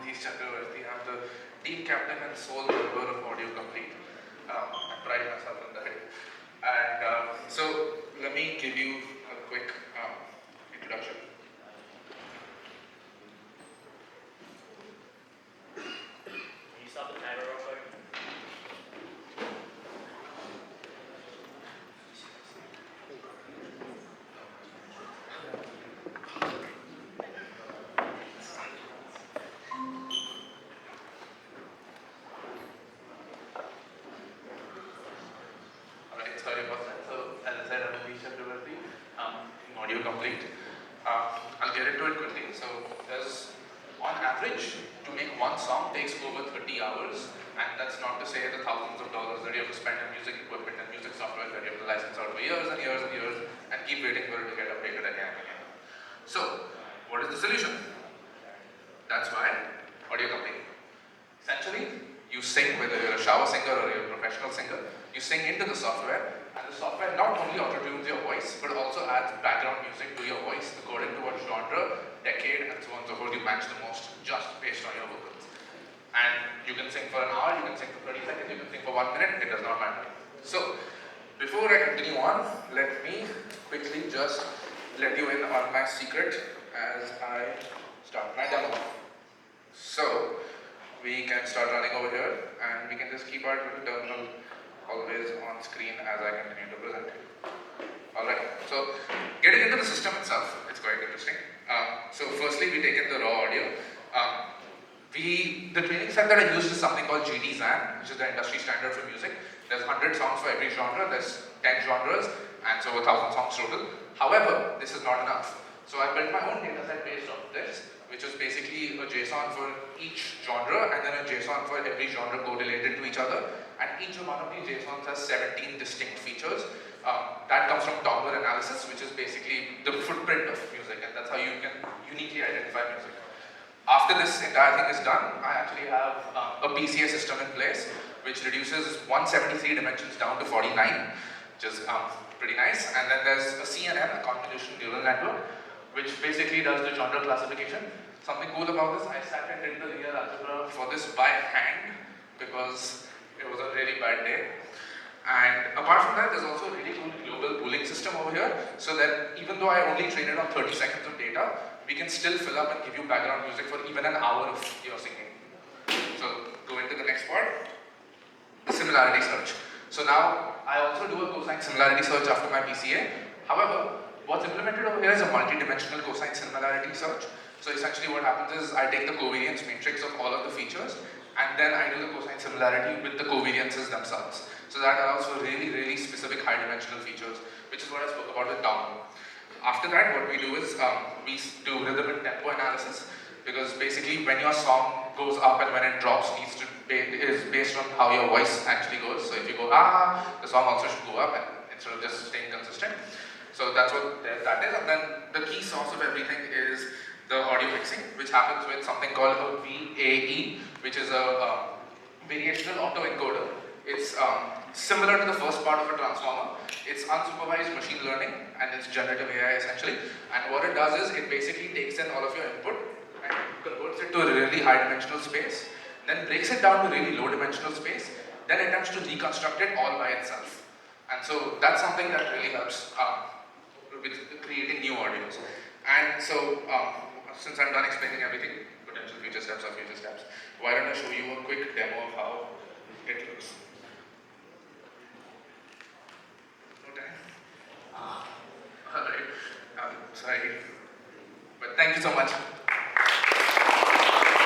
Adhish Chakrovorty. I'm the team captain and sole member of Audio Complete. I pride myself on that. And so let me give you a quick introduction. Can you stop the timer real quick? Alright, sorry about that. So as I said, I'm Adhish Chakrovorty, Audio Complete. I'll get into it quickly. So there's, on average, to make one song takes over 30 hours, and that's not to say the thousands of dollars that you have to spend on music equipment and music software that you have to license out for years and years and years and keep waiting for it to get updated again and again. So, what is the solution? That's why Audio Complete. Essentially, you sing, whether you're a shower singer or you're a professional singer, you sing into the software, and the software not only auto-tunes your voice, but also adds background music to your voice according to what genre, decade, and so on and so forth you match the most, just based on your vocals. And you can sing for an hour, you can sing for 30 seconds, you can sing for 1 minute, it does not matter. So, before I continue on, let me quickly just let you in on my secret as I start my demo. So, we can start running over here, and we can just keep our little terminal always on screen as I continue to present. Alright, so getting into the system itself, it's quite interesting. So firstly, we take in the raw audio. The training set that I used is something called GD-ZAN, which is the industry standard for music. There's 100 songs for every genre, there's 10 genres, and so 1,000 songs total. However, this is not enough. So I built my own data set based on this, which is basically a JSON for each genre and then a JSON for every genre correlated to each other. And each one of these JSONs has 17 distinct features. That comes from Toggle analysis, which is basically the footprint of music, and that's how you can uniquely identify music. After this entire thing is done, I actually have a PCA system in place, which reduces 173 dimensions down to 49, which is pretty nice. And then there's a CNN, a convolution neural network, which basically does the genre classification. Something cool about this, I sat and did the linear algebra for this by hand because it was a really bad day. And apart from that, there's also a really cool global pooling system over here, so that even though I only trained it on 30 seconds of data, we can still fill up and give you background music for even an hour of your singing. So, go into the next part, the similarity search. So now, I also do a cosine similarity search after my PCA. However, what's implemented over here is a multi-dimensional cosine similarity search. So essentially what happens is I take the covariance matrix of all of the features, and then I do the cosine similarity with the covariances themselves. So that allows for really, really specific high-dimensional features, which is what I spoke about with Dom. After that, what we do is we do rhythm and tempo analysis, because basically when your song goes up and when it drops is based on how your voice actually goes. So if you go the song also should go up, and instead of just staying consistent. So that's what that is. And then the key source of everything is the audio mixing, which happens with something called a VAE, which is a variational autoencoder. It's similar to the first part of a transformer. It's unsupervised machine learning, and it's generative AI essentially. And what it does is it basically takes in all of your input and converts it to a really high dimensional space, then breaks it down to really low dimensional space, then attempts to reconstruct it all by itself. And so that's something that really helps with creating new audios. And so, since I'm done explaining everything, potential future steps, why don't I show you a quick demo of how it looks. No time? Alright, sorry. But thank you so much.